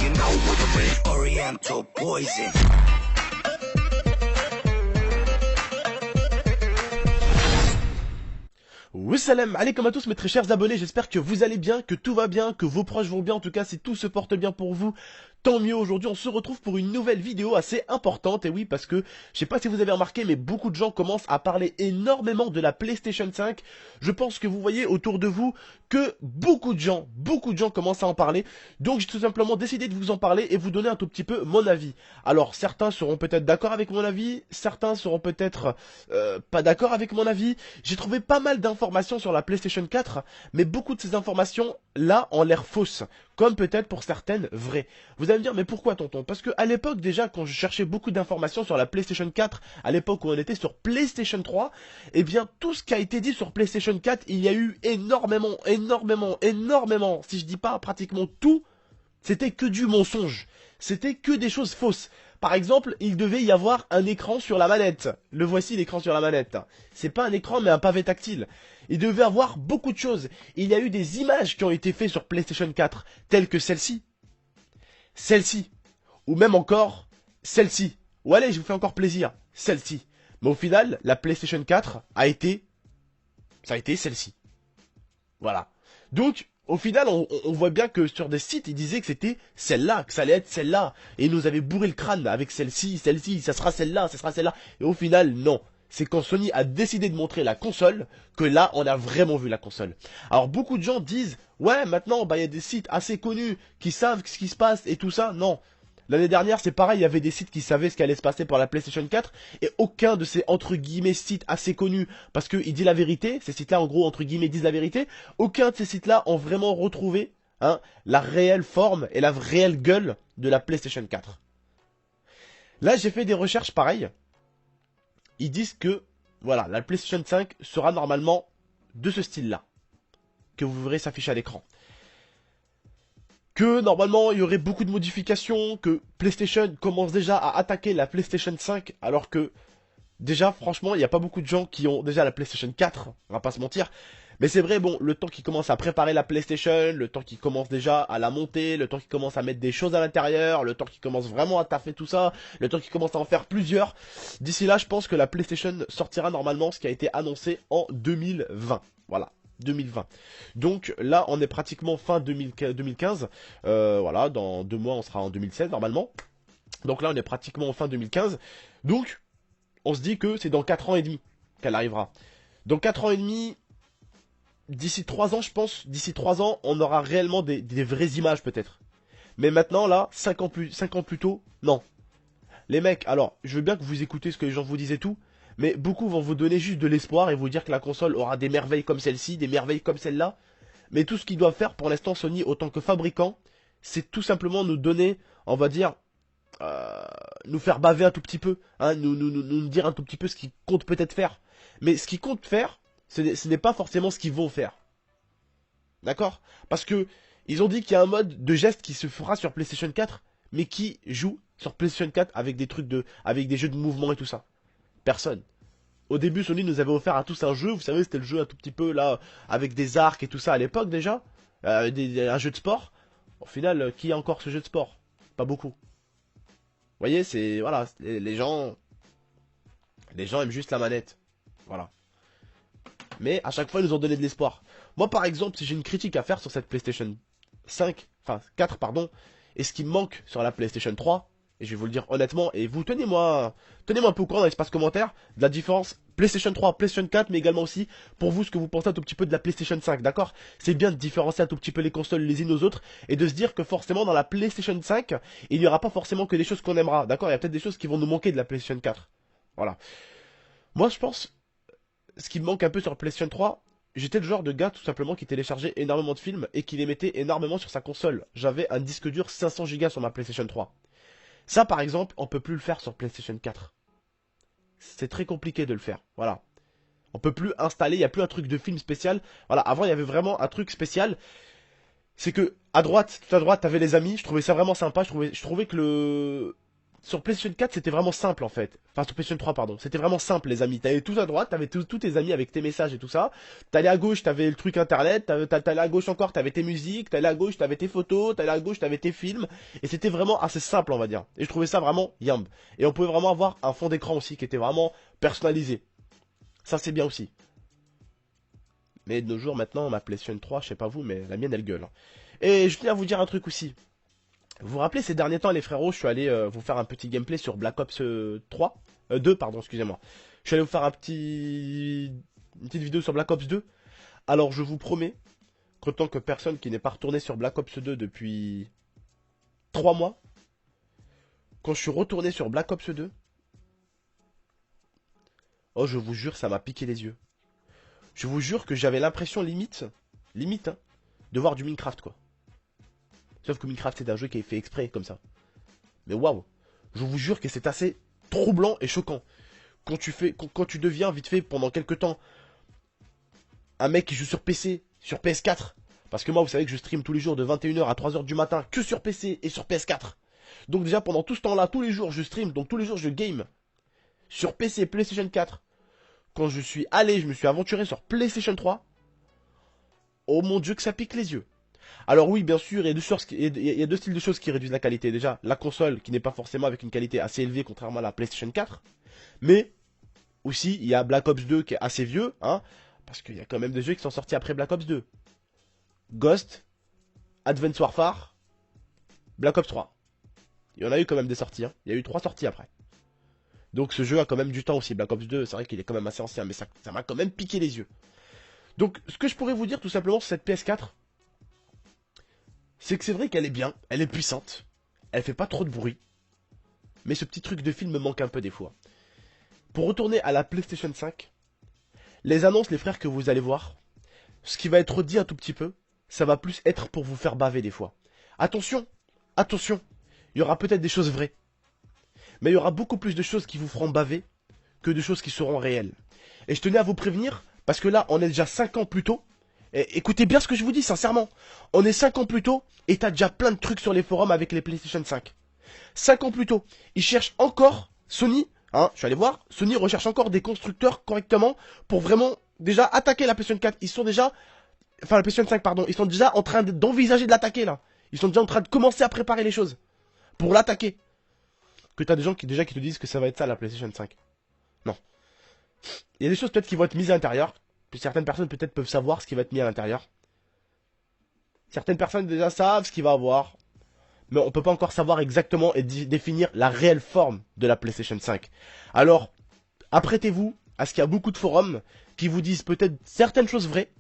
You know what it is, Oriental poison. Oui, salam alaikum à tous mes très chers abonnés, j'espère que vous allez bien, que tout va bien, que vos proches vont bien, en tout cas si tout se porte bien pour vous, tant mieux. Aujourd'hui on se retrouve pour une nouvelle vidéo assez importante, et oui parce que, je sais pas si vous avez remarqué, mais beaucoup de gens commencent à parler énormément de la PlayStation 5, je pense que vous voyez autour de vous que beaucoup de gens commencent à en parler, donc j'ai tout simplement décidé de vous en parler et vous donner un tout petit peu mon avis. Alors certains seront peut-être d'accord avec mon avis, certains seront peut-être pas d'accord avec mon avis, j'ai trouvé pas mal d'informations sur la PlayStation 4, mais beaucoup de ces informations là ont l'air fausses, comme peut-être pour certaines vraies. Vous allez me dire, mais pourquoi tonton? Parce que à l'époque déjà, quand je cherchais beaucoup d'informations sur la PlayStation 4, à l'époque où on était sur PlayStation 3, eh bien tout ce qui a été dit sur PlayStation 4, il y a eu énormément, si je dis pas pratiquement tout, c'était que du mensonge. C'était que des choses fausses. Par exemple, il devait y avoir un écran sur la manette. Le voici l'écran sur la manette. C'est pas un écran mais un pavé tactile. Il devait avoir beaucoup de choses. Il y a eu des images qui ont été faites sur PlayStation 4, telles que celle-ci. Celle-ci. Ou même encore celle-ci. Ou allez, je vous fais encore plaisir. Celle-ci. Mais au final, la PlayStation 4 a été... ça a été celle-ci. Voilà. Donc, au final, on voit bien que sur des sites, ils disaient que c'était celle-là, que ça allait être celle-là. Et ils nous avaient bourré le crâne avec celle-ci, ça sera celle-là, ça sera celle-là. Et au final, non. C'est quand Sony a décidé de montrer la console, que là, on a vraiment vu la console. Alors, beaucoup de gens disent, ouais, maintenant, bah, il y a des sites assez connus qui savent ce qui se passe et tout ça. Non. L'année dernière, c'est pareil, il y avait des sites qui savaient ce qui allait se passer pour la PlayStation 4, et aucun de ces, entre guillemets, sites assez connus, parce qu'il dit la vérité, ces sites-là, en gros, entre guillemets, disent la vérité, aucun de ces sites-là ont vraiment retrouvé, la réelle forme et la réelle gueule de la PlayStation 4. Là, j'ai fait des recherches pareilles. Ils disent que, voilà, la PlayStation 5 sera normalement de ce style-là, que vous verrez s'afficher à l'écran. Que normalement il y aurait beaucoup de modifications, que PlayStation commence déjà à attaquer la PlayStation 5, alors que déjà franchement il n'y a pas beaucoup de gens qui ont déjà la PlayStation 4, on va pas se mentir. Mais c'est vrai, bon, le temps qu'ils commencent à préparer la PlayStation, le temps qu'ils commencent déjà à la monter, le temps qu'ils commencent à mettre des choses à l'intérieur, le temps qu'ils commencent vraiment à taffer tout ça, le temps qu'ils commencent à en faire plusieurs, d'ici là je pense que la PlayStation sortira normalement ce qui a été annoncé en 2020, voilà. 2020. Donc là, on est pratiquement fin 2015. Voilà, dans 2 mois, on sera en 2016 normalement. Donc là, on est pratiquement en fin 2015. Donc, on se dit que c'est dans 4 ans et demi qu'elle arrivera. Dans 4 ans et demi, d'ici 3 ans, je pense, d'ici 3 ans, on aura réellement des vraies images peut-être. Mais maintenant, là, 5 ans plus tôt, non. Les mecs, alors, je veux bien que vous écoutez ce que les gens vous disent et tout, mais beaucoup vont vous donner juste de l'espoir et vous dire que la console aura des merveilles comme celle-ci, des merveilles comme celle-là. Mais tout ce qu'ils doivent faire pour l'instant, Sony, autant que fabricant, c'est tout simplement nous donner, on va dire, nous faire baver un tout petit peu, nous dire un tout petit peu ce qu'ils comptent peut-être faire. Mais ce qu'ils comptent faire, ce n'est pas forcément ce qu'ils vont faire. D'accord? Parce que ils ont dit qu'il y a un mode de geste qui se fera sur PlayStation 4, mais qui joue sur PlayStation 4 avec des trucs avec des jeux de mouvement et tout ça. Personne. Au début, Sony nous avait offert à tous un jeu, vous savez, c'était le jeu un tout petit peu là, avec des arcs et tout ça à l'époque déjà, un jeu de sport. Au final, qui a encore ce jeu de sport? Pas beaucoup. Vous voyez, c'est, voilà, les gens aiment juste la manette. Voilà. Mais à chaque fois, ils nous ont donné de l'espoir. Moi, par exemple, si j'ai une critique à faire sur cette PlayStation 5, enfin 4, pardon, et ce qui me manque sur la PlayStation 3, et je vais vous le dire honnêtement, et vous tenez-moi un peu au courant dans l'espace commentaire de la différence PlayStation 3, PlayStation 4, mais également aussi pour vous ce que vous pensez un tout petit peu de la PlayStation 5, d'accord? C'est bien de différencier un tout petit peu les consoles les unes aux autres et de se dire que forcément dans la PlayStation 5, il n'y aura pas forcément que des choses qu'on aimera, d'accord? Il y a peut-être des choses qui vont nous manquer de la PlayStation 4. Voilà. Moi je pense, ce qui me manque un peu sur la PlayStation 3, j'étais le genre de gars tout simplement qui téléchargeait énormément de films et qui les mettait énormément sur sa console. J'avais un disque dur 500 Go sur ma PlayStation 3. Ça, par exemple, on peut plus le faire sur PlayStation 4. C'est très compliqué de le faire. Voilà. On peut plus installer, il n'y a plus un truc de film spécial. Voilà, avant, il y avait vraiment un truc spécial. C'est que, à droite, tout à droite, t'avais les amis. Je trouvais ça vraiment sympa. Je trouvais que sur PlayStation 4, c'était vraiment simple en fait. Enfin, sur PlayStation 3, pardon. C'était vraiment simple, les amis. T'avais tout à droite, t'avais tous tes amis avec tes messages et tout ça. T'allais à gauche, t'avais le truc internet. T'allais à gauche encore, t'avais tes musiques. T'allais à gauche, t'avais tes photos. T'allais à gauche, t'avais tes films. Et c'était vraiment assez simple, on va dire. Et je trouvais ça vraiment yamb. Et on pouvait vraiment avoir un fond d'écran aussi qui était vraiment personnalisé. Ça, c'est bien aussi. Mais de nos jours, maintenant, ma PlayStation 3, je sais pas vous, mais la mienne, elle gueule. Et je tenais à vous dire un truc aussi. Vous vous rappelez, ces derniers temps, les frérots, je suis allé vous faire un petit gameplay sur Black Ops 3 2, pardon, excusez-moi. Je suis allé vous faire une petite vidéo sur Black Ops 2. Alors, je vous promets qu'en tant que personne qui n'est pas retourné sur Black Ops 2 depuis 3 mois, quand je suis retourné sur Black Ops 2, oh, je vous jure, ça m'a piqué les yeux. Je vous jure que j'avais l'impression limite, hein, de voir du Minecraft, quoi. Sauf que Minecraft, c'est un jeu qui est fait exprès, comme ça. Mais waouh, je vous jure que c'est assez troublant et choquant. Quand tu deviens vite fait pendant quelques temps un mec qui joue sur PC, sur PS4. Parce que moi, vous savez que je stream tous les jours de 21h à 3h du matin que sur PC et sur PS4. Donc déjà, pendant tout ce temps-là, tous les jours, je stream, donc tous les jours, je game sur PC, PlayStation 4. Quand je suis allé, je me suis aventuré sur PlayStation 3. Oh mon dieu que ça pique les yeux. Alors oui, bien sûr, il y a deux styles de choses qui réduisent la qualité. Déjà, la console qui n'est pas forcément avec une qualité assez élevée contrairement à la PlayStation 4. Mais aussi, il y a Black Ops 2 qui est assez vieux, hein, parce qu'il y a quand même des jeux qui sont sortis après Black Ops 2. Ghost, Advanced Warfare, Black Ops 3. Il y en a eu quand même des sorties, hein. Il y a eu 3 sorties après. Donc ce jeu a quand même du temps aussi. Black Ops 2, c'est vrai qu'il est quand même assez ancien, mais ça m'a quand même piqué les yeux. Donc ce que je pourrais vous dire tout simplement sur cette PS4, c'est que c'est vrai qu'elle est bien, elle est puissante, elle fait pas trop de bruit, mais ce petit truc de film me manque un peu des fois. Pour retourner à la PlayStation 5, les annonces, les frères, que vous allez voir, ce qui va être dit un tout petit peu, ça va plus être pour vous faire baver des fois. Attention, attention, il y aura peut-être des choses vraies, mais il y aura beaucoup plus de choses qui vous feront baver que de choses qui seront réelles. Et je tenais à vous prévenir, parce que là, on est déjà 5 ans plus tôt. Et écoutez bien ce que je vous dis, sincèrement. On est 5 ans plus tôt, et t'as déjà plein de trucs sur les forums avec les PlayStation 5. 5 ans plus tôt, ils cherchent encore, Sony, hein, je suis allé voir, Sony recherche encore des constructeurs correctement pour vraiment déjà attaquer la PlayStation 4. Ils sont déjà, enfin la PlayStation 5 pardon, ils sont déjà en train d'envisager de l'attaquer là. Ils sont déjà en train de commencer à préparer les choses pour l'attaquer. Que t'as des gens qui te disent que ça va être ça la PlayStation 5. Non. Il y a des choses peut-être qui vont être mises à l'intérieur. Certaines personnes peut-être peuvent savoir ce qui va être mis à l'intérieur. Certaines personnes déjà savent ce qu'il va avoir. Mais on peut pas encore savoir exactement et définir la réelle forme de la PlayStation 5. Alors, apprêtez-vous à ce qu'il y a beaucoup de forums qui vous disent peut-être certaines choses vraies,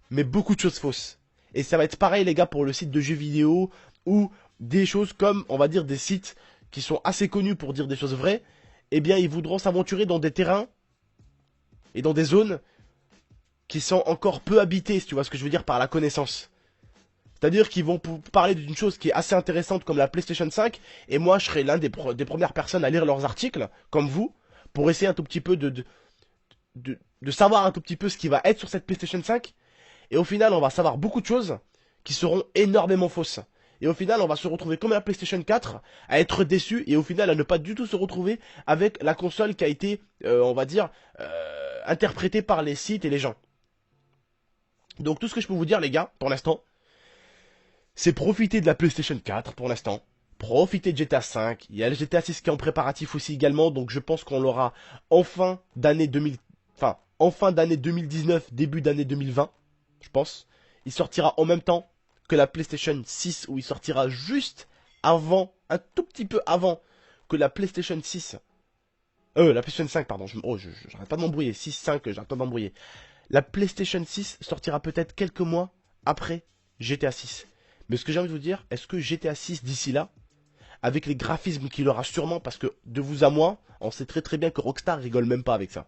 mais beaucoup de choses fausses. Et ça va être pareil les gars pour le site de jeux vidéo ou des choses comme, on va dire, des sites qui sont assez connus pour dire des choses vraies. Eh bien, ils voudront s'aventurer dans des terrains et dans des zones qui sont encore peu habitées, si tu vois ce que je veux dire par la connaissance. C'est-à-dire qu'ils vont parler d'une chose qui est assez intéressante comme la PlayStation 5, et moi je serai l'un des premières personnes à lire leurs articles, comme vous, pour essayer un tout petit peu de savoir un tout petit peu ce qui va être sur cette PlayStation 5, et au final on va savoir beaucoup de choses qui seront énormément fausses. Et au final on va se retrouver comme la PlayStation 4, à être déçu, et au final à ne pas du tout se retrouver avec la console qui a été, on va dire, interprétée par les sites et les gens. Donc tout ce que je peux vous dire les gars, pour l'instant, c'est profiter de la PlayStation 4 pour l'instant. Profiter de GTA 5. Il y a le GTA 6 qui est en préparatif aussi également. Donc je pense qu'on l'aura en fin d'année 2019, début d'année 2020. Je pense. Il sortira en même temps que la PlayStation 6, ou il sortira juste avant, un tout petit peu avant que la PlayStation 6. La PlayStation 5, pardon. J'arrête pas de m'embrouiller. 6, 5, j'arrête pas de m'embrouiller. La PlayStation 6 sortira peut-être quelques mois après GTA 6. Mais ce que j'ai envie de vous dire, est-ce que GTA 6 d'ici là, avec les graphismes qu'il aura sûrement, parce que de vous à moi, on sait très très bien que Rockstar rigole même pas avec ça.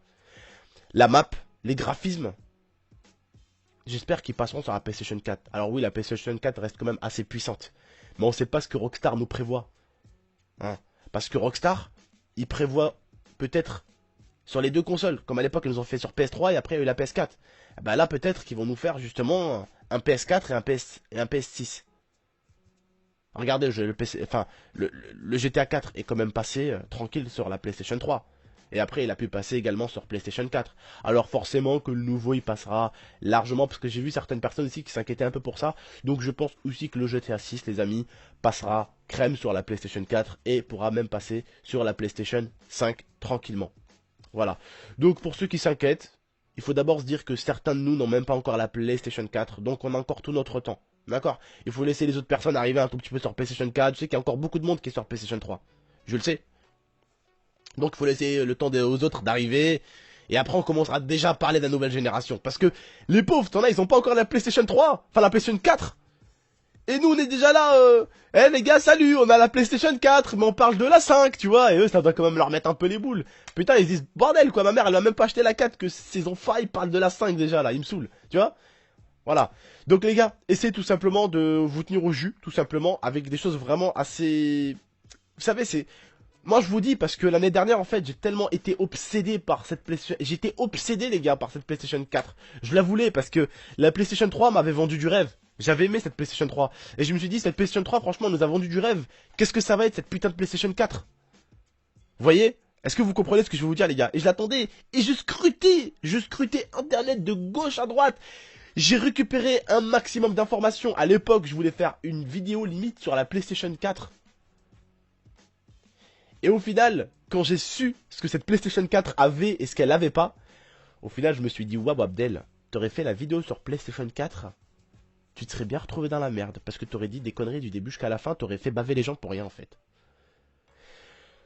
La map, les graphismes, j'espère qu'ils passeront sur la PlayStation 4. Alors oui, la PlayStation 4 reste quand même assez puissante. Mais on sait pas ce que Rockstar nous prévoit. Hein, parce que Rockstar, il prévoit peut-être sur les deux consoles, comme à l'époque ils nous ont fait sur PS3 et après il y a eu la PS4. Bah là peut-être qu'ils vont nous faire justement un PS4 et un PS6. Regardez, le PC, enfin, le GTA 4 est quand même passé tranquille sur la PlayStation 3. Et après, il a pu passer également sur PlayStation 4. Alors forcément que le nouveau, il passera largement, parce que j'ai vu certaines personnes ici qui s'inquiétaient un peu pour ça. Donc je pense aussi que le GTA 6, les amis, passera crème sur la PlayStation 4 et pourra même passer sur la PlayStation 5 tranquillement. Voilà. Donc pour ceux qui s'inquiètent, il faut d'abord se dire que certains de nous n'ont même pas encore la PlayStation 4, donc on a encore tout notre temps. D'accord? Il faut laisser les autres personnes arriver un tout petit peu sur PlayStation 4. Je sais qu'il y a encore beaucoup de monde qui est sur PlayStation 3. Je le sais. Donc il faut laisser le temps aux autres d'arriver. Et après on commencera déjà à parler de la nouvelle génération. Parce que les pauvres, t'en as, ils ont pas encore la PlayStation 3. Enfin la PlayStation 4. Et nous on est déjà là. Eh les gars, salut, on a la PlayStation 4. Mais on parle de la 5, tu vois. Et eux, ça doit quand même leur mettre un peu les boules. Putain, ils disent, bordel quoi, ma mère elle a même pas acheté la 4. Que ses enfants ils parlent de la 5 déjà là. Ils me saoulent. Tu vois. Voilà. Donc les gars, essayez tout simplement de vous tenir au jus. Tout simplement. Avec des choses vraiment assez... Vous savez, c'est... Moi je vous dis parce que l'année dernière en fait j'ai tellement été obsédé par cette PlayStation. J'étais obsédé les gars par cette PlayStation 4. Je la voulais parce que la PlayStation 3 m'avait vendu du rêve. J'avais aimé cette PlayStation 3. Et je me suis dit cette PlayStation 3 franchement nous a vendu du rêve. Qu'est-ce que ça va être cette putain de PlayStation 4? Vous voyez? Est-ce que vous comprenez ce que je vais vous dire les gars? Et je l'attendais. Et je scrutais internet de gauche à droite. J'ai récupéré un maximum d'informations. À l'époque je voulais faire une vidéo limite sur la PlayStation 4. Et au final, quand j'ai su ce que cette PlayStation 4 avait et ce qu'elle avait pas, au final, je me suis dit, waouh, Abdel, t'aurais fait la vidéo sur PlayStation 4, tu te serais bien retrouvé dans la merde. Parce que t'aurais dit des conneries du début jusqu'à la fin, t'aurais fait baver les gens pour rien en fait.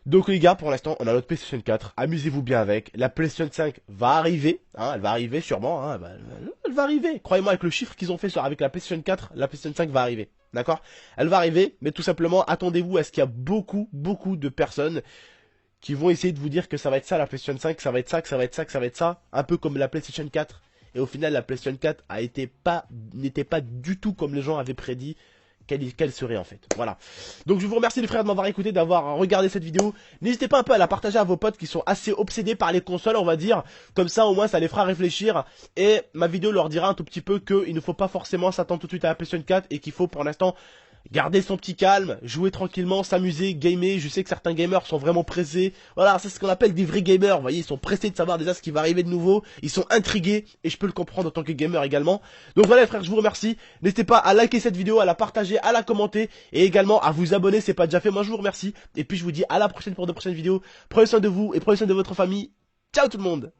Donc les gars, pour l'instant, on a notre PlayStation 4, amusez-vous bien avec. La PlayStation 5 va arriver, hein, elle va arriver sûrement, hein, elle va arriver. Croyez-moi, avec le chiffre qu'ils ont fait avec la PlayStation 4, la PlayStation 5 va arriver. D'accord? Elle va arriver, mais tout simplement, attendez-vous à ce qu'il y a beaucoup de personnes qui vont essayer de vous dire que ça va être ça la PlayStation 5, que ça va être ça, que ça va être ça, que ça va être ça, un peu comme la PlayStation 4. Et au final, la PlayStation 4 n'était pas du tout comme les gens avaient prédit qu'elle serait en fait. Voilà. Donc je vous remercie les frères de m'avoir écouté, d'avoir regardé cette vidéo. N'hésitez pas un peu à la partager à vos potes qui sont assez obsédés par les consoles, on va dire. Comme ça au moins ça les fera réfléchir. Et ma vidéo leur dira un tout petit peu qu'il ne faut pas forcément s'attendre tout de suite à la PlayStation 4 et qu'il faut pour l'instant garder son petit calme, jouer tranquillement, s'amuser, gamer. Je sais que certains gamers sont vraiment pressés. Voilà, c'est ce qu'on appelle des vrais gamers. Vous voyez, ils sont pressés de savoir déjà ce qui va arriver de nouveau. Ils sont intrigués et je peux le comprendre en tant que gamer également. Donc voilà les frères, je vous remercie. N'hésitez pas à liker cette vidéo, à la partager, à la commenter et également à vous abonner, c'est pas déjà fait. Moi je vous remercie et puis je vous dis à la prochaine pour de prochaines vidéos. Prenez soin de vous et prenez soin de votre famille. Ciao tout le monde.